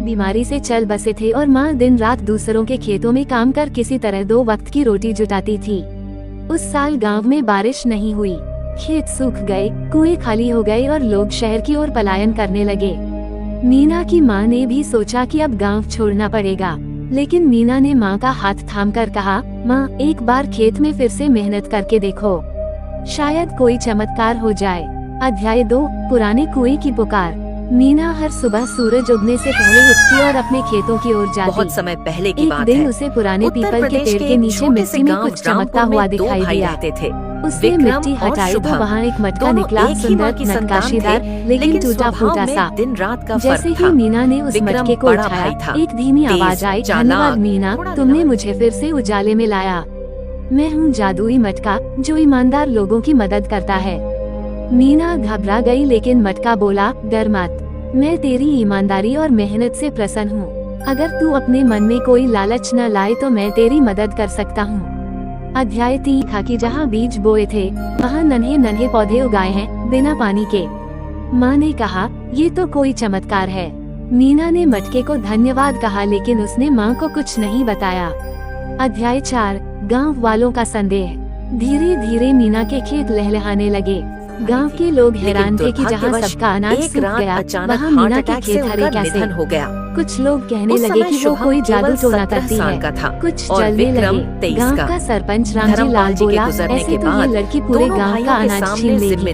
बीमारी से चल बसे थे और माँ दिन रात दूसरों के खेतों में काम कर किसी तरह 2 वक्त की रोटी जुटाती थी। उस साल गांव में बारिश नहीं हुई, खेत सूख गए, कुएं खाली हो गए और लोग शहर की ओर पलायन करने लगे। मीना की माँ ने भी सोचा कि अब गांव छोड़ना पड़ेगा, लेकिन मीना ने माँ का हाथ थामकर कहा, माँ एक बार खेत में फिर से मेहनत करके देखो, शायद कोई चमत्कार हो जाए। अध्याय 2 पुराने कुएं की पुकार। मीना हर सुबह सूरज उगने से पहले उठती और अपने खेतों की ओर जाती। बहुत समय पहले की बात एक दिन है। उसे पुराने पीपल के पेड़ के नीचे मिट्टी में कुछ चमकता हुआ दिखाई दिया। उसने मिट्टी हटाई तो वहाँ एक मटका निकला, सुंदर नक्काशीदार लेकिन टूटा फूटा सा। दिन रात का जैसे ही मीना ने उस मटके को उठाया, एक धीमी आवाज आई, धन्यवाद मीना, तुमने मुझे फिर से उजाले में लाया। मैं हूँ जादुई मटका जो ईमानदार लोगों की मदद करता है। मीना घबरा गई, लेकिन मटका बोला, डर मत, मैं तेरी ईमानदारी और मेहनत से प्रसन्न हूँ। अगर तू अपने मन में कोई लालच न लाए तो मैं तेरी मदद कर सकता हूँ। अध्याय 3 था कि जहाँ बीज बोए थे वहाँ नन्हे नन्हे पौधे उगाए हैं, बिना पानी के। माँ ने कहा, ये तो कोई चमत्कार है। मीना ने मटके को धन्यवाद कहा, लेकिन उसने माँ को कुछ नहीं बताया। अध्याय 4 गाँव वालों का संदेह। धीरे धीरे मीना के खेत लहलहाने लगे। गांव के लोग हैरान थे कि जहां सबका अनाज सूख गया, वहां मीना के खेत हरे कैसे हो गया। कुछ लोग कहने लगे कि वो कोई जादू टोना करती है। कुछ जलने लगे। गांव का सरपंच रामजी लाल बोला, ऐसे तो ये लड़की पूरे गांव का अनाज छीन लेगी,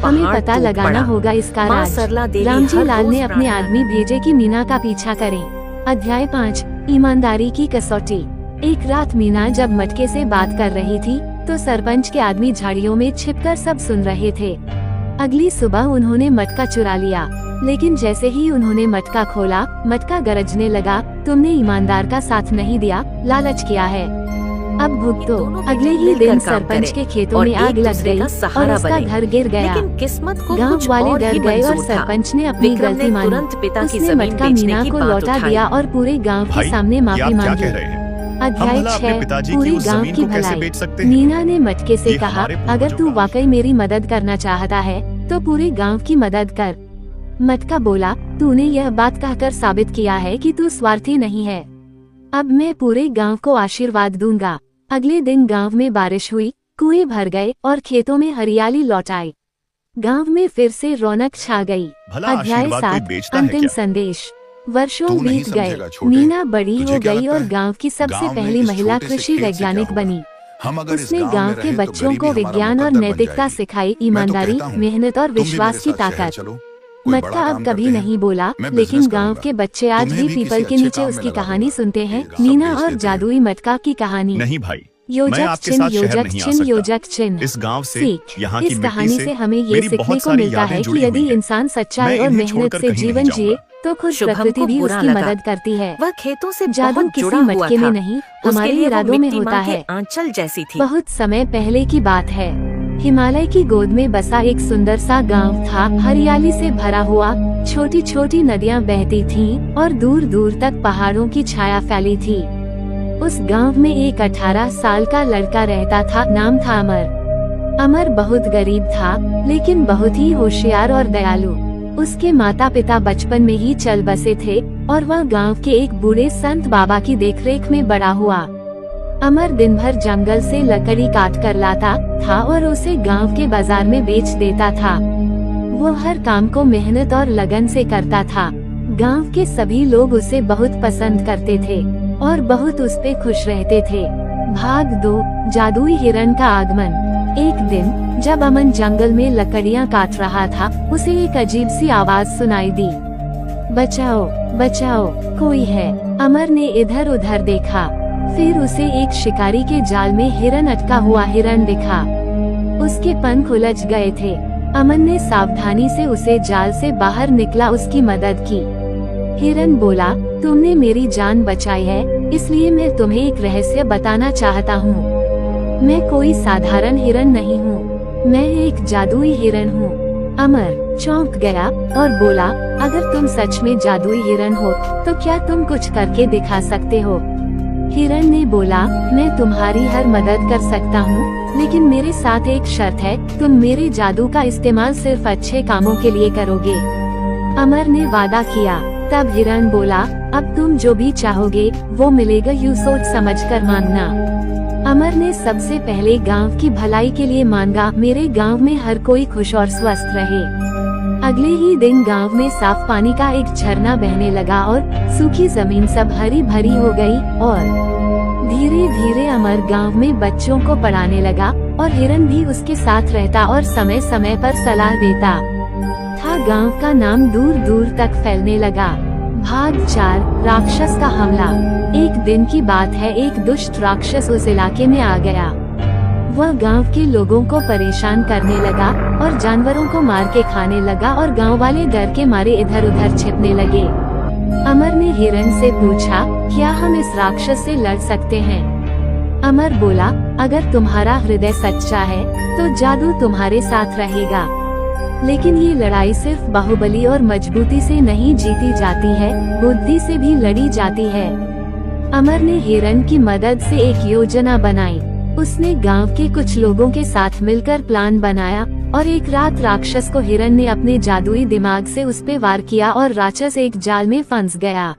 हमें पता लगाना होगा इसका राज। रामजी लाल ने अपने आदमी भेजे कि मीना का पीछा करें। अध्याय 5 ईमानदारी की कसौटी। एक रात मीना जब मटके से बात कर रही थी तो सरपंच के आदमी झाड़ियों में छिपकर सब सुन रहे थे। अगली सुबह उन्होंने मटका चुरा लिया, लेकिन जैसे ही उन्होंने मटका खोला, मटका गरजने लगा, तुमने ईमानदार का साथ नहीं दिया, लालच किया है, अब भुगतो। अगले ही दिन सरपंच के खेतों में आग लग गई और उसका घर गिर गया। गाँव वाले डर गए और सरपंच ने अपनी गलती मानी। उसने मटका मीना को लौटा दिया और पूरे गाँव के सामने माफी मांगी। अध्याय 6 पूरे गांव की भलाई। मीना ने मटके से कहा, अगर तू वाकई मेरी मदद करना चाहता है तो पूरे गांव की मदद कर। मटका बोला, तूने यह बात कहकर साबित किया है कि तू स्वार्थी नहीं है। अब मैं पूरे गांव को आशीर्वाद दूंगा। अगले दिन गांव में बारिश हुई, कुएं भर गए और खेतों में हरियाली लौट आई। गांव में फिर से रौनक छा गई। अध्याय 7 अंतिम संदेश। वर्षों बीत गए, मीना बड़ी हो गई और गांव की सबसे पहली महिला कृषि वैज्ञानिक बनी। उसने गांव के बच्चों को विज्ञान और नैतिकता सिखाई, ईमानदारी, मेहनत और विश्वास की ताकत। मटका अब कभी नहीं बोला, लेकिन गांव के बच्चे आज भी पीपल के नीचे उसकी कहानी सुनते हैं, मीना और जादुई मटका की कहानी। नहीं भाई, योजक चिन्ह योजक चिन्ह योजक चिन्ह। इस गांव से, यहाँ की कहानी से हमें ये सीखने को मिलता है कि यदि इंसान सच्चाई और मेहनत से जीवन जिए तो खुद प्रकृति भी उसकी मदद करती है। वह खेतों से जादू किसी मटके में नहीं, हमारे इरादों में होता है। आंचल जैसी थी। बहुत समय पहले की बात है। हिमालय की गोद में बसा एक सुंदर सा गांव था। हरियाली से भरा हुआ, छोटी छोटी नदियां बहती थीं और दूर दूर तक पहाड़ों की छाया फैली थी। उस गांव में एक 18 साल का लड़का रहता था, नाम था अमर। अमर बहुत गरीब था, लेकिन बहुत ही होशियार और दयालु। उसके माता पिता बचपन में ही चल बसे थे और वह गांव के एक बूढ़े संत बाबा की देखरेख में बड़ा हुआ। अमर दिन भर जंगल से लकड़ी काट कर लाता था और उसे गांव के बाजार में बेच देता था। वो हर काम को मेहनत और लगन से करता था। गांव के सभी लोग उसे बहुत पसंद करते थे और बहुत उस पे खुश रहते थे। भाग 2 जादुई हिरण का आगमन। एक दिन जब अमन जंगल में लकड़ियां काट रहा था, उसे एक अजीब सी आवाज सुनाई दी, बचाओ बचाओ, कोई है। अमर ने इधर उधर देखा, फिर उसे एक शिकारी के जाल में हिरन अटका हुआ हिरन दिखा। उसके पंख उलझ गए थे। अमन ने सावधानी से उसे जाल से बाहर निकला उसकी मदद की। हिरन बोला, तुमने मेरी जान बचाई है, इसलिए मैं तुम्हें एक रहस्य बताना चाहता हूँ। मैं कोई साधारण हिरन नहीं हूँ, मैं एक जादुई हिरन हूँ। अमर चौंक गया और बोला, अगर तुम सच में जादुई हिरन हो तो क्या तुम कुछ करके दिखा सकते हो? हिरन ने बोला, मैं तुम्हारी हर मदद कर सकता हूँ, लेकिन मेरे साथ एक शर्त है, तुम मेरे जादू का इस्तेमाल सिर्फ अच्छे कामों के लिए करोगे। अमर ने वादा किया। तब हिरण बोला, अब तुम जो भी चाहोगे वो मिलेगा, यूँ सोच समझ कर मांगना। अमर ने सबसे पहले गांव की भलाई के लिए मांगा, मेरे गांव में हर कोई खुश और स्वस्थ रहे। अगले ही दिन गांव में साफ पानी का एक झरना बहने लगा और सूखी जमीन सब हरी भरी हो गई। और धीरे धीरे अमर गांव में बच्चों को पढ़ाने लगा और हिरण भी उसके साथ रहता और समय समय पर सलाह देता था। गांव का नाम दूर दूर तक फैलने लगा। भाग 4, राक्षस का हमला। एक दिन की बात है, एक दुष्ट राक्षस उस इलाके में आ गया। वह गांव के लोगों को परेशान करने लगा और जानवरों को मार के खाने लगा और गांव वाले डर के मारे इधर उधर छिपने लगे। अमर ने हिरण से पूछा, क्या हम इस राक्षस से लड़ सकते हैं? अमर बोला, अगर तुम्हारा हृदय सच्चा है तो जादू तुम्हारे साथ रहेगा, लेकिन ये लड़ाई सिर्फ बाहुबली और मजबूती से नहीं जीती जाती है, बुद्धि से भी लड़ी जाती है। अमर ने हिरण की मदद से एक योजना बनाई। उसने गांव के कुछ लोगों के साथ मिलकर प्लान बनाया और एक रात राक्षस को हिरण ने अपने जादुई दिमाग से उस पे वार किया और राक्षस एक जाल में फंस गया।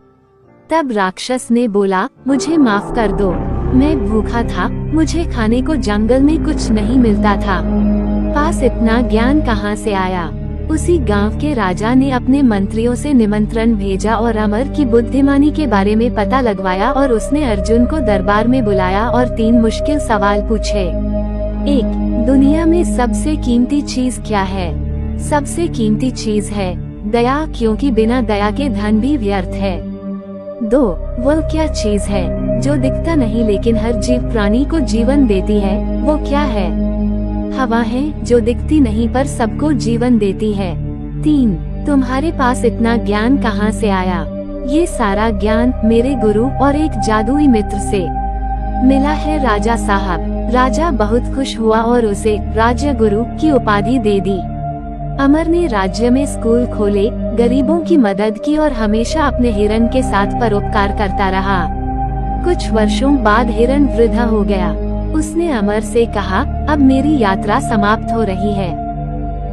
तब राक्षस ने बोला, मुझे माफ कर दो, मैं भूखा था, मुझे खाने को जंगल में कुछ नहीं मिलता था, पास इतना ज्ञान कहाँ से आया? उसी गांव के राजा ने अपने मंत्रियों से निमंत्रण भेजा और अमर की बुद्धिमानी के बारे में पता लगवाया और उसने अर्जुन को दरबार में बुलाया और 3 मुश्किल सवाल पूछे। 1. दुनिया में सबसे कीमती चीज क्या है? सबसे कीमती चीज है दया, क्योंकि बिना दया के धन भी व्यर्थ है। 2. वह क्या चीज है जो दिखता नहीं लेकिन हर जीव प्राणी को जीवन देती है? वो क्या है? हवा है जो दिखती नहीं पर सबको जीवन देती है। 3. तुम्हारे पास इतना ज्ञान कहाँ से आया? ये सारा ज्ञान मेरे गुरु और एक जादुई मित्र से मिला है राजा साहब। राजा बहुत खुश हुआ और उसे राज्य गुरु की उपाधि दे दी। अमर ने राज्य में स्कूल खोले, गरीबों की मदद की और हमेशा अपने हिरण के साथ परोपकार करता रहा। कुछ वर्षों बाद हिरण वृद्ध हो गया। उसने अमर से कहा, अब मेरी यात्रा समाप्त हो रही है,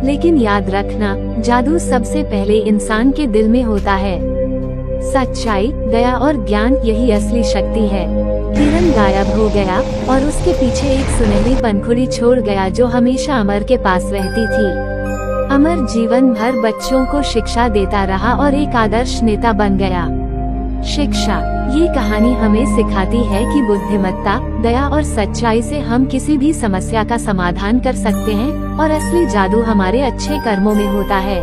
लेकिन याद रखना, जादू सबसे पहले इंसान के दिल में होता है। सच्चाई, दया और ज्ञान यही असली शक्ति है। हिरण गायब हो गया और उसके पीछे एक सुनहरी पंखुड़ी छोड़ गया जो हमेशा अमर के पास रहती थी। अमर जीवन भर बच्चों को शिक्षा देता रहा और एक आदर्श नेता बन गया। शिक्षा, ये कहानी हमें सिखाती है कि बुद्धिमत्ता, दया और सच्चाई से हम किसी भी समस्या का समाधान कर सकते हैं और असली जादू हमारे अच्छे कर्मों में होता है।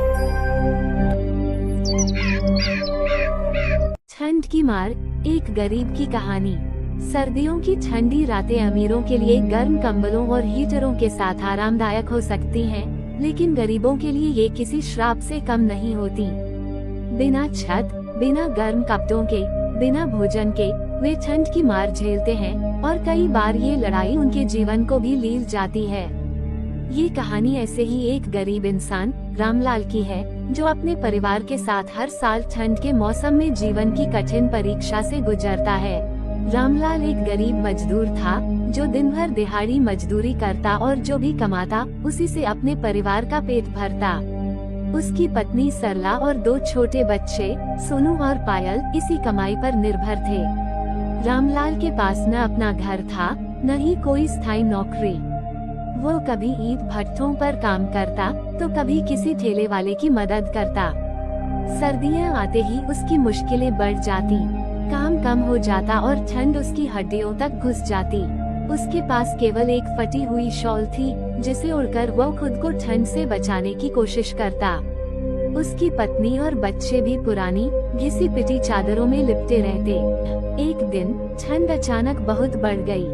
ठंड की मार, एक गरीब की कहानी। सर्दियों की ठंडी रातें अमीरों के लिए गर्म कंबलों और हीटरों के साथ आरामदायक हो सकती हैं, लेकिन गरीबों के लिए ये किसी श्राप से कम नहीं होती। बिना छत, बिना गर्म कपड़ों के, बिना भोजन के वे ठंड की मार झेलते हैं और कई बार ये लड़ाई उनके जीवन को भी लील जाती है। ये कहानी ऐसे ही एक गरीब इंसान रामलाल की है, जो अपने परिवार के साथ हर साल ठंड के मौसम में जीवन की कठिन परीक्षा से गुजरता है। रामलाल एक गरीब मजदूर था जो दिन भर दिहाड़ी मजदूरी करता और जो भी कमाता उसी से अपने परिवार का पेट भरता। उसकी पत्नी सरला और 2 छोटे बच्चे सोनू और पायल इसी कमाई पर निर्भर थे। रामलाल के पास न अपना घर था, न ही कोई स्थायी नौकरी। वो कभी ईंट भट्ठों पर काम करता तो कभी किसी ठेले वाले की मदद करता। सर्दियां आते ही उसकी मुश्किलें बढ़ जाती, काम कम हो जाता और ठंड उसकी हड्डियों तक घुस जाती। उसके पास केवल एक फटी हुई शॉल थी जिसे उड़कर वो खुद को ठंड से बचाने की कोशिश करता। उसकी पत्नी और बच्चे भी पुरानी घिसी पिटी चादरों में लिपटे रहते। एक दिन ठंड अचानक बहुत बढ़ गई,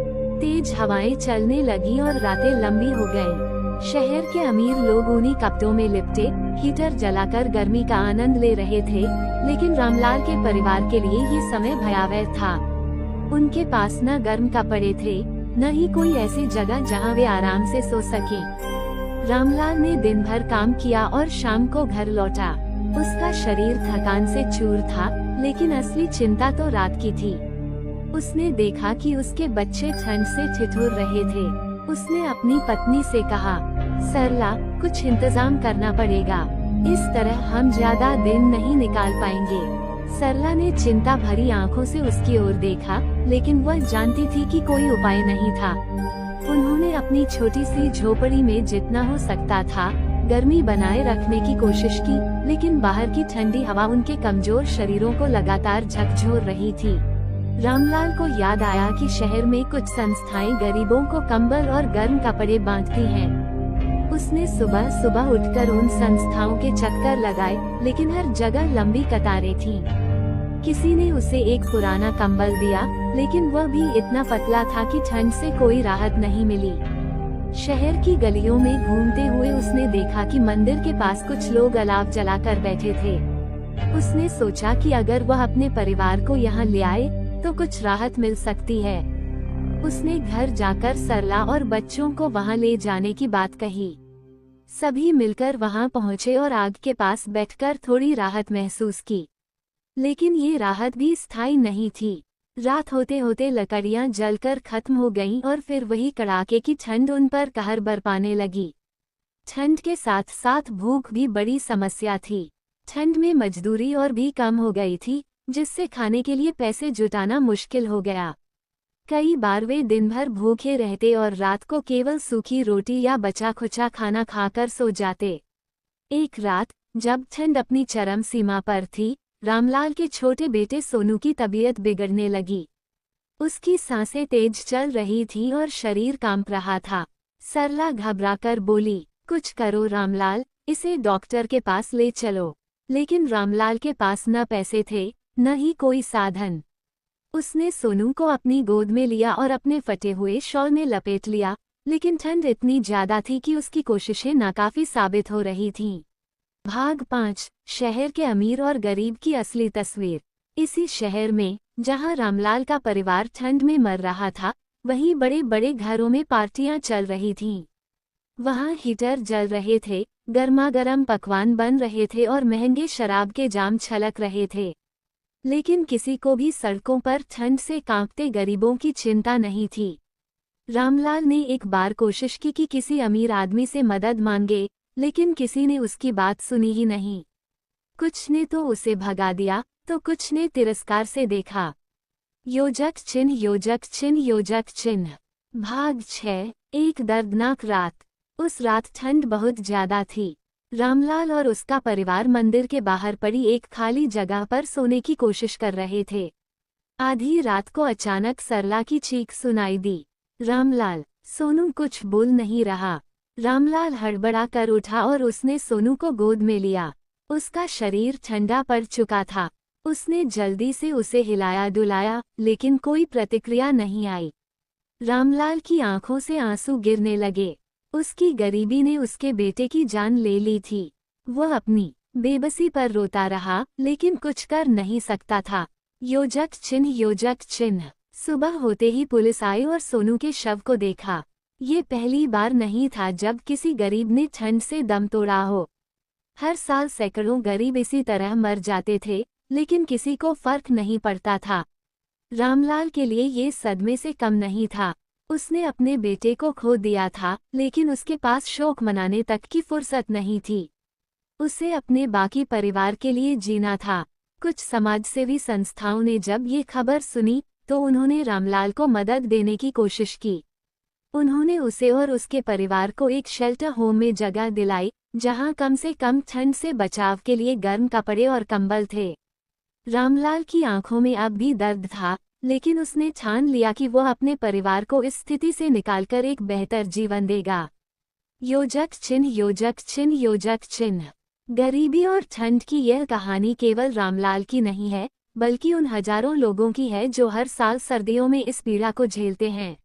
तेज हवाएं चलने लगी और रातें लंबी हो गईं। शहर के अमीर लोग उन्हीं कपड़ों में लिपटे हीटर जलाकर गर्मी का आनंद ले रहे थे, लेकिन रामलाल के परिवार के लिए ये समय भयावह था। उनके पास न गर्म कपड़े थे, न ही कोई ऐसी जगह जहां वे आराम से सो सके। रामलाल ने दिन भर काम किया और शाम को घर लौटा। उसका शरीर थकान से चूर था, लेकिन असली चिंता तो रात की थी। उसने देखा कि उसके बच्चे ठंड से ठिठुर रहे थे। उसने अपनी पत्नी से कहा, सरला, कुछ इंतजाम करना पड़ेगा, इस तरह हम ज्यादा दिन नहीं निकाल पाएंगे। सरला ने चिंता भरी आंखों से उसकी ओर देखा, लेकिन वह जानती थी कि कोई उपाय नहीं था। उन्होंने अपनी छोटी सी झोपड़ी में जितना हो सकता था गर्मी बनाए रखने की कोशिश की, लेकिन बाहर की ठंडी हवा उनके कमजोर शरीरों को लगातार झकझोर रही थी। रामलाल को याद आया कि शहर में कुछ संस्थाएं गरीबों को कंबल और गर्म कपड़े बांटती हैं। उसने सुबह सुबह उठकर उन संस्थाओं के चक्कर लगाए, लेकिन हर जगह लंबी कतारें थीं। किसी ने उसे एक पुराना कंबल दिया, लेकिन वह भी इतना पतला था कि ठंड से कोई राहत नहीं मिली। शहर की गलियों में घूमते हुए उसने देखा कि मंदिर के पास कुछ लोग अलाव जलाकर बैठे थे। उसने सोचा कि अगर वह अपने परिवार को यहाँ ले आए तो कुछ राहत मिल सकती है। उसने घर जाकर सरला और बच्चों को वहाँ ले जाने की बात कही। सभी मिलकर वहाँ पहुँचे और आग के पास बैठकर थोड़ी राहत महसूस की, लेकिन ये राहत भी स्थायी नहीं थी। रात होते होते लकड़ियां जलकर खत्म हो गईं और फिर वही कड़ाके की ठंड उन पर कहर बरपाने लगी। ठंड के साथ साथ भूख भी बड़ी समस्या थी। ठंड में मजदूरी और भी कम हो गई थी, जिससे खाने के लिए पैसे जुटाना मुश्किल हो गया। कई बार वे दिन भर भूखे रहते और रात को केवल सूखी रोटी या बचा खुचा खाना खाकर सो जाते। एक रात जब ठंड अपनी चरम सीमा पर थी, रामलाल के छोटे बेटे सोनू की तबीयत बिगड़ने लगी। उसकी सांसें तेज चल रही थीं और शरीर कांप रहा था। सरला घबराकर बोली, कुछ करो रामलाल, इसे डॉक्टर के पास ले चलो। लेकिन रामलाल के पास न पैसे थे, न ही कोई साधन। उसने सोनू को अपनी गोद में लिया और अपने फटे हुए शॉल में लपेट लिया, लेकिन ठंड इतनी ज्यादा थी कि उसकी कोशिशें नाकाफी साबित हो रही थीं। भाग 5, शहर के अमीर और गरीब की असली तस्वीर। इसी शहर में, जहां रामलाल का परिवार ठंड में मर रहा था, वहीं बड़े बड़े घरों में पार्टियां चल रही थीं। वहां हीटर जल रहे थे, गर्मागर्म पकवान बन रहे थे और महंगे शराब के जाम छलक रहे थे। लेकिन किसी को भी सड़कों पर ठंड से कांपते गरीबों की चिंता नहीं थी। रामलाल ने एक बार कोशिश की कि किसी अमीर आदमी से मदद मांगे, लेकिन किसी ने उसकी बात सुनी ही नहीं। कुछ ने तो उसे भगा दिया, तो कुछ ने तिरस्कार से देखा। योजक चिन्ह, योजक चिन्ह, योजक चिन्ह। भाग 6, एक दर्दनाक रात। उस रात ठंड बहुत ज्यादा थी। रामलाल और उसका परिवार मंदिर के बाहर पड़ी एक खाली जगह पर सोने की कोशिश कर रहे थे। आधी रात को अचानक सरला की चीख सुनाई दी, रामलाल। सोनू कुछ बोल नहीं रहा। रामलाल हड़बड़ा कर उठा और उसने सोनू को गोद में लिया। उसका शरीर ठंडा पड़ चुका था। उसने जल्दी से उसे हिलाया डुलाया, लेकिन कोई प्रतिक्रिया नहीं आई। रामलाल की आंखों से आंसू गिरने लगे। उसकी गरीबी ने उसके बेटे की जान ले ली थी। वह अपनी बेबसी पर रोता रहा, लेकिन कुछ कर नहीं सकता था। योजक चिन्ह, योजक चिन्ह। सुबह होते ही पुलिस आई और सोनू के शव को देखा। ये पहली बार नहीं था जब किसी गरीब ने ठंड से दम तोड़ा हो। हर साल सैकड़ों गरीब इसी तरह मर जाते थे, लेकिन किसी को फर्क नहीं पड़ता था। रामलाल के लिए ये सदमे से कम नहीं था। उसने अपने बेटे को खो दिया था, लेकिन उसके पास शोक मनाने तक की फुर्सत नहीं थी। उसे अपने बाकी परिवार के लिए जीना था। कुछ समाजसेवी संस्थाओं ने जब ये खबर सुनी, तो उन्होंने रामलाल को मदद देने की कोशिश की। उन्होंने उसे और उसके परिवार को एक शेल्टर होम में जगह दिलाई, जहां कम से कम ठंड से बचाव के लिए गर्म कपड़े और कंबल थे। रामलाल की आंखों में अब भी दर्द था, लेकिन उसने ठान लिया कि वह अपने परिवार को इस स्थिति से निकालकर एक बेहतर जीवन देगा। योजक चिन्ह, योजक चिन्ह, योजक चिन्ह। गरीबी और ठंड की यह कहानी केवल रामलाल की नहीं है, बल्कि उन हजारों लोगों की है जो हर साल सर्दियों में इस पीड़ा को झेलते हैं।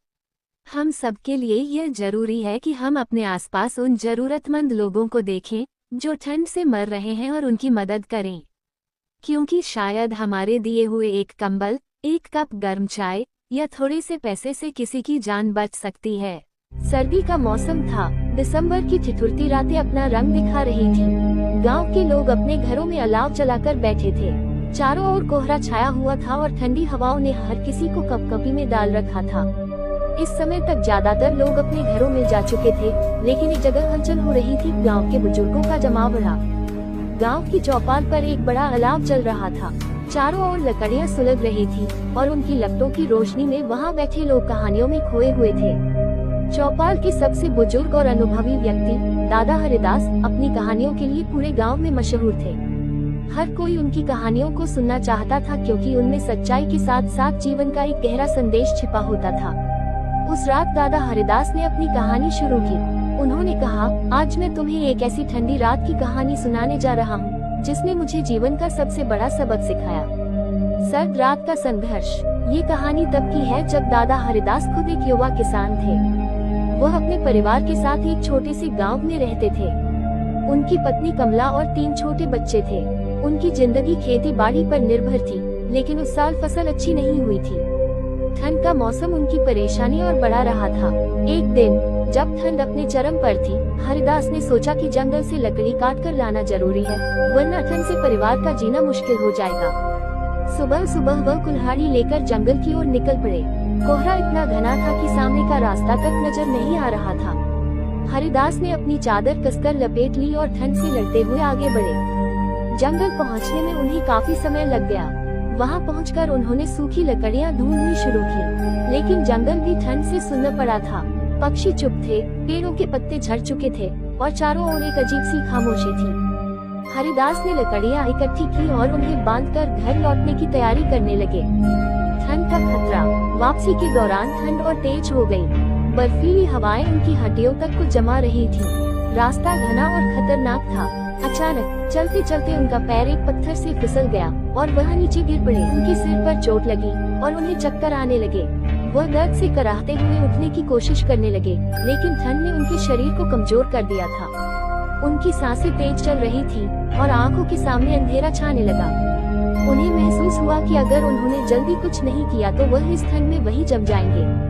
हम सबके लिए यह जरूरी है कि हम अपने आसपास उन जरूरतमंद लोगों को देखें जो ठंड से मर रहे हैं और उनकी मदद करें, क्योंकि शायद हमारे दिए हुए एक कंबल, एक कप गर्म चाय या थोड़े से पैसे से किसी की जान बच सकती है। सर्दी का मौसम था। दिसंबर की ठिठुरती रातें अपना रंग दिखा रही थीं। गांव के लोग अपने घरों में अलाव जलाकर बैठे थे। चारों ओर कोहरा छाया हुआ था और ठंडी हवाओं ने हर किसी को कपकपी में डाल रखा था। इस समय तक ज्यादातर लोग अपने घरों में जा चुके थे, लेकिन एक जगह हलचल हो रही थी। गांव के बुजुर्गों का जमावड़ा। गांव की चौपाल पर एक बड़ा अलाव जल रहा था। चारों ओर लकड़ियां सुलग रही थी और उनकी लपटों की रोशनी में वहां बैठे लोग कहानियों में खोए हुए थे। चौपाल के सबसे बुजुर्ग और अनुभवी व्यक्ति दादा हरिदास अपनी कहानियों के लिए पूरे गांव में मशहूर थे। हर कोई उनकी कहानियों को सुनना चाहता था क्योंकि उनमें सच्चाई के साथ साथ जीवन का एक गहरा संदेश छिपा होता था। उस रात दादा हरिदास ने अपनी कहानी शुरू की। उन्होंने कहा, आज मैं तुम्हें एक ऐसी ठंडी रात की कहानी सुनाने जा रहा हूँ जिसने मुझे जीवन का सबसे बड़ा सबक सिखाया। सर्द रात का संघर्ष। ये कहानी तब की है जब दादा हरिदास खुद एक युवा किसान थे। वह अपने परिवार के साथ एक छोटे से गांव में रहते थे। उनकी पत्नी कमला और 3 छोटे बच्चे थे। उनकी जिंदगी खेती बाड़ी पर निर्भर थी, लेकिन उस साल फसल अच्छी नहीं हुई थी। ठंड का मौसम उनकी परेशानी और बढ़ा रहा था। एक दिन जब ठंड अपने चरम पर थी, हरिदास ने सोचा कि जंगल से लकड़ी काट कर लाना जरूरी है, वरना ठंड से परिवार का जीना मुश्किल हो जाएगा। सुबह सुबह वह कुल्हाड़ी लेकर जंगल की ओर निकल पड़े। कोहरा इतना घना था कि सामने का रास्ता तक नजर नहीं आ रहा था। हरिदास ने अपनी चादर कसकर लपेट ली और ठंड से लड़ते हुए आगे बढ़े। जंगल पहुंचने में उन्हें काफी समय लग गया। वहां पहुंचकर उन्होंने सूखी लकड़ियां ढूंढनी शुरू की, लेकिन जंगल भी ठंड से सुन्न पड़ा था। पक्षी चुप थे, पेड़ों के पत्ते झड़ चुके थे और चारों ओर एक अजीब सी खामोशी थी। हरिदास ने लकड़ियां इकट्ठी की और उन्हें बांधकर घर लौटने की तैयारी करने लगे। ठंड का खतरा। वापसी के दौरान ठंड और तेज हो गई। बर्फीली हवाएं उनकी हड्डियों तक को जमा रही थी। रास्ता घना और खतरनाक था। अचानक चलते चलते उनका पैर एक पत्थर से फिसल गया और वह नीचे गिर पड़े। उनके सिर पर चोट लगी और उन्हें चक्कर आने लगे। वह दर्द से कराहते हुए उठने की कोशिश करने लगे, लेकिन ठंड ने उनके शरीर को कमजोर कर दिया था। उनकी सांसें तेज चल रही थी और आंखों के सामने अंधेरा छाने लगा। उन्हें महसूस हुआ कि अगर उन्होंने जल्दी कुछ नहीं किया तो वह इस ठंड में वहीं जम जाएंगे।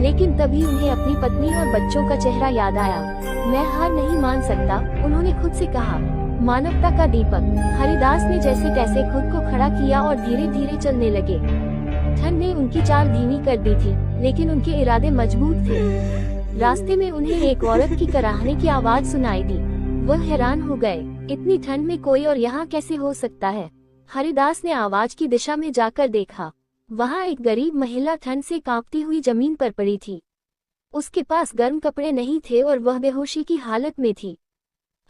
लेकिन तभी उन्हें अपनी पत्नी और बच्चों का चेहरा याद आया। मैं हार नहीं मान सकता, उन्होंने खुद से कहा। मानवता का दीपक। हरिदास ने जैसे तैसे खुद को खड़ा किया और धीरे धीरे चलने लगे। ठंड ने उनकी चाल धीमी कर दी थी, लेकिन उनके इरादे मजबूत थे। रास्ते में उन्हें एक औरत की कराहने की आवाज सुनाई दी। वह हैरान हो गए, इतनी ठंड में कोई और यहाँ कैसे हो सकता है। हरिदास ने आवाज की दिशा में जाकर देखा। वहाँ एक गरीब महिला ठंड से कांपती हुई जमीन पर पड़ी थी। उसके पास गर्म कपड़े नहीं थे और वह बेहोशी की हालत में थी।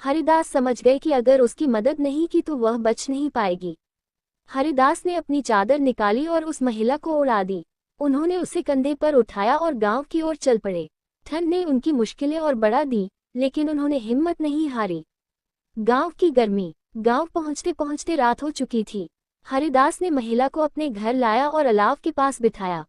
हरिदास समझ गए कि अगर उसकी मदद नहीं की तो वह बच नहीं पाएगी। हरिदास ने अपनी चादर निकाली और उस महिला को उड़ा दी। उन्होंने उसे कंधे पर उठाया और गांव की ओर चल पड़े। ठंड ने उनकी मुश्किलें और बढ़ा दी, लेकिन उन्होंने हिम्मत नहीं हारी। गांव की गर्मी। गांव पहुंचते पहुंचते रात हो चुकी थी। हरिदास ने महिला को अपने घर लाया और अलाव के पास बिठाया।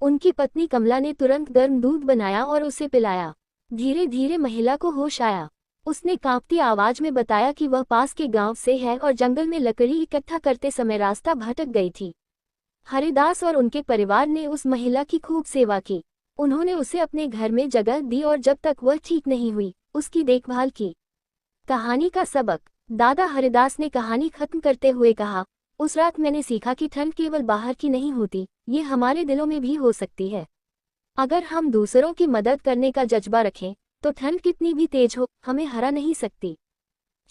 उनकी पत्नी कमला ने तुरंत गर्म दूध बनाया और उसे पिलाया। धीरे धीरे महिला को होश आया। उसने कांपती आवाज में बताया कि वह पास के गांव से है और जंगल में लकड़ी इकट्ठा करते समय रास्ता भटक गई थी। हरिदास और उनके परिवार ने उस महिला की खूब सेवा की। उन्होंने उसे अपने घर में जगह दी और जब तक वह ठीक नहीं हुई उसकी देखभाल की। कहानी का सबक। दादा हरिदास ने कहानी खत्म करते हुए कहा, उस रात मैंने सीखा कि ठंड केवल बाहर की नहीं होती, ये हमारे दिलों में भी हो सकती है। अगर हम दूसरों की मदद करने का जज्बा रखें तो ठंड कितनी भी तेज हो हमें हरा नहीं सकती।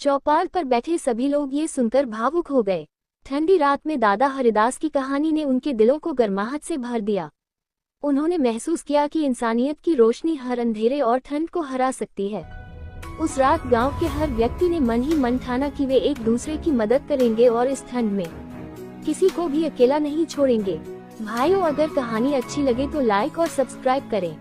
चौपाल पर बैठे सभी लोग ये सुनकर भावुक हो गए। ठंडी रात में दादा हरिदास की कहानी ने उनके दिलों को गर्माहट से भर दिया। उन्होंने महसूस किया कि इंसानियत की रोशनी हर अंधेरे और ठंड को हरा सकती है। उस रात गांव के हर व्यक्ति ने मन ही मन ठाना कि वे एक दूसरे की मदद करेंगे और इस ठंड में किसी को भी अकेला नहीं छोड़ेंगे। भाइयों, अगर कहानी अच्छी लगे तो लाइक और सब्सक्राइब करें।